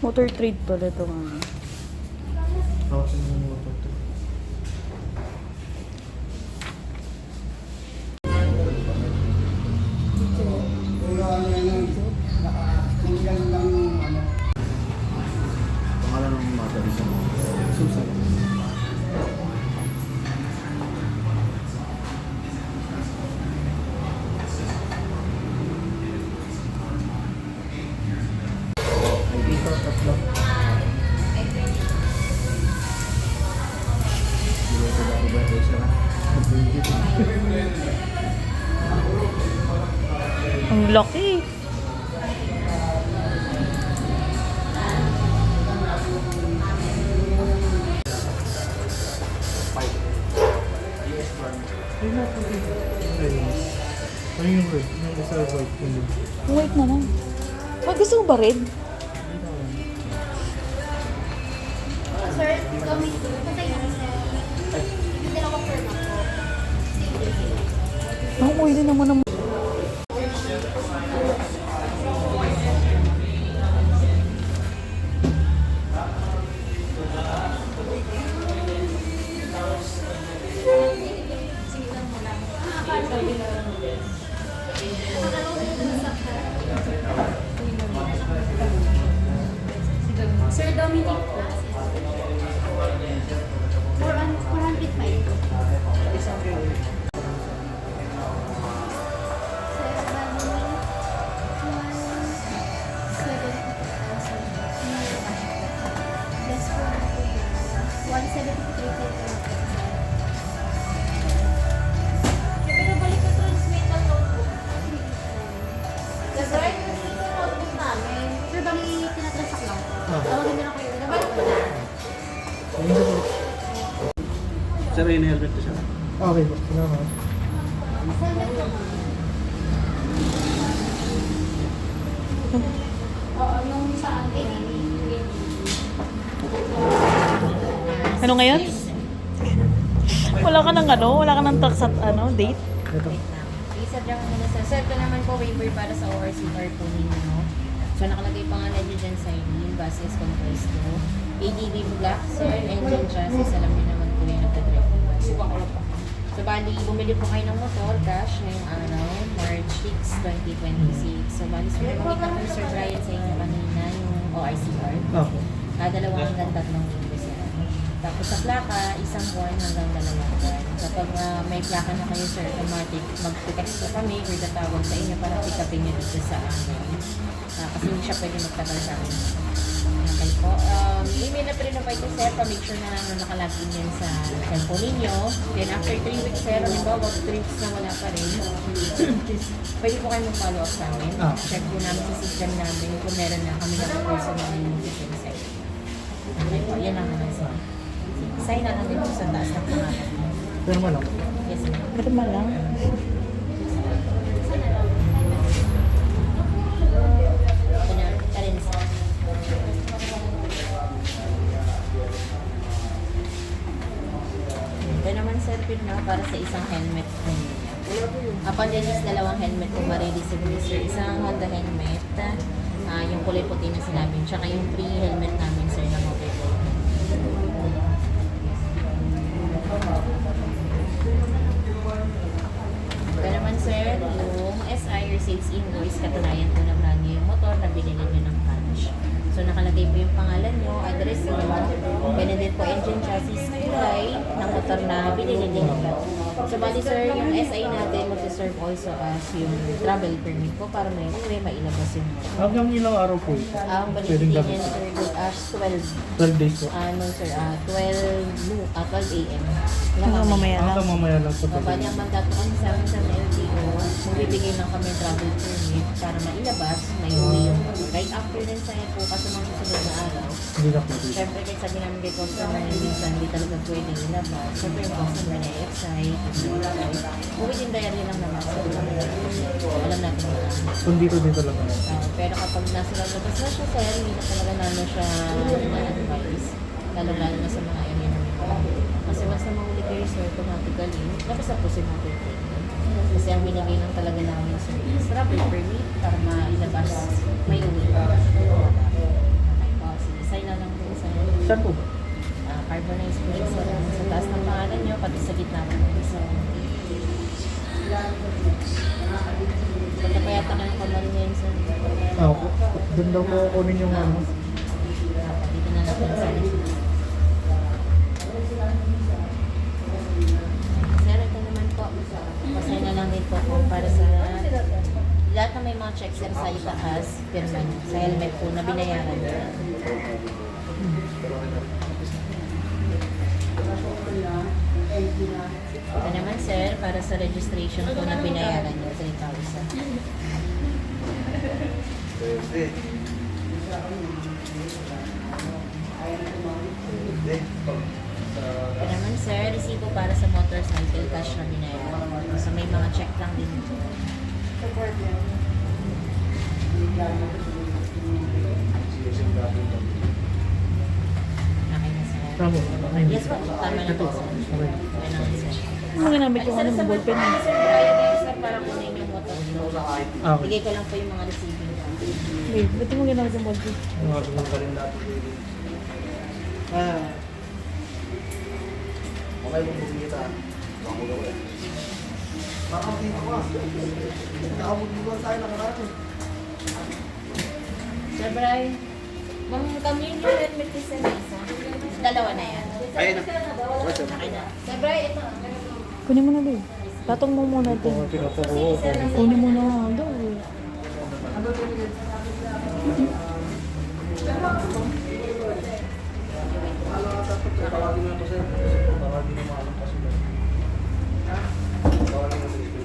Motor trade pala ito nga. Tapos yung motor to. Pangalan ng mother isa mo? Susan. Ay, dito, tatlo. Ang laki. Ano yung red? Yung isa white yun. Wait naman. Gusto mo ba red? Sir, kami patay na sir. Hindi na confirm ako. Ang pwede naman ng... Sir Dominic. 405. Sir, yun yung helmet ko siya. Okay po, salamat. Oo, yung sa akin. Ano ngayon? Wala ka ng ano? Wala ka ng tax at ano, date? Ito. Isa lang muna sa sir, ito naman po waiver para sa ORCR po ninyo. So nakalagay pa nga negligence sign, buses composed to. ADB black, sir, engine chassis, alam niyo naman po yung nagdadrive. So bali, bumili po kayo ng motor, cash, ngayong araw, March 6, 2026. So bali, sir, makita po Sir Brian sa inyo kanina, yung ORCR. Okay. Dalawa hanggang 3 linggo sir. Tapos sa plaka, 1 buwan hanggang 2 buwan. Kapag may plaka na kayo sir, automatic, mag-text po kami or tatawag sa inyo para pick upin nyo dito sa amin. Kasi hindi siya pwede magtagal sa amin. Okay po. Email na pre-provide ko sir, pa-make sure na nakalagin yan sa cellphone ninyo. Then after 3 weeks sir, halimbawa 3 weeks na wala pa rin, pwede po kayo mag-follow up sa amin. Check po namin sa system namin kung meron na kami na person na yung system sa inyo. Okay po, yan ang naman sir. Sign na natin po sa taas ng pangalan. Pero mo lang. Yes ma'am. Normal lang. Ito na, Karen sir. Ito naman sir, pirma para sa isang helmet po ninyo. Upon release, 2 helmet po ma-release ni sir. Isang Honda helmet, yung kulay puti na sinabi, tsaka yung free helmet namin sir na motor. Ito naman sir, yung SI or sales invoice, katunayan po na brand new yung motor na binili nyo ng cash. So nakalagay po yung pangalan nyo, address nyo, ganun din po engine chassis kulay ng motor na binili nyo. So bali sir, yung SI natin mag-serve also as yung travel permit po para may uwi, mailabas yung motor. Hanggang ilang araw po? Ang Pwedeng validity gamit. niya sir, good as 12 days po. 12 a.m. Hanggang mamaya lang. Hanggang mamaya lang sa Bali ang mandato kami sa amin sa LTO, magbibigay lang kami ng travel permit para mailabas, may uwi yung right after din sa po kasi mga susunod na araw. Hindi na pwede. Siyempre kahit sabi namin kay customer na minsan hindi talaga pwede ilabas. Siyempre yung customer na i-excite, uwi din diary lang naman. So, alam natin na. Kung dito din talaga. Pero kapag nasa labas na siya sir, hindi na talaga namin siya na-advise. Lalo-lalo na sa mga area namin. Kasi once na mahuli kayo sir, automatically, labas na po si motor training. Kasi ang binigay lang talaga namin sir is travel permit para mailabas, may uwi. Saan po? Carbonized po siya sir. Sa taas ng pangalan nyo, pati sa gitna po ng isa. Pagkapayata ka ng kamari ngayon sir. Opo. Doon daw po kunin yung ano. Dito na natin sa Sir, ito naman po. Pasay na lang din po po para sa lahat na may mga check sir sa itaas, pirma niyo. Sa helmet po na binayaran niyo. Ito naman sir, para sa registration po na binayaran niyo, 3,000. Ito naman sir, resibo para sa motorcycle, cash na binayaran. So may mga check lang din po. Okay na sir. Tama. Yes po, tama na po sir. Okay. Okay na sir. Ano ginamit yung ano, yung ballpen mo? Sir, Brian, sir, para kunin yung motor. Okay. Bigay ko lang po yung mga receiving. Wait, ba't mo ginamit yung ballpen? Nakagawa ka rin natin. Okay, bumibigita. Baka mo gawin. Nakakabito ka. Nakakabito ka sa'yo, nakarami. Sir Brian, ma'am kami yung helmet ni Sir Lisa. Dalawa na yan. Ayun na. Okay na. Sir Brian, ito. Kunin mo na din. Tatong mo muna ito. Kunin mo na. Daw eh. Tawagin mo na po, sir. Tawagin mo maalam kasi. Tawagin mo sa screen.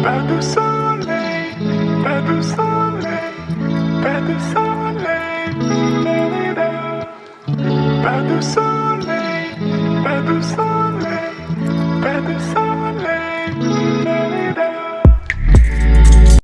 Pas de soleil, pas de soleil, pas de soleil, pas de soleil, pas de soleil.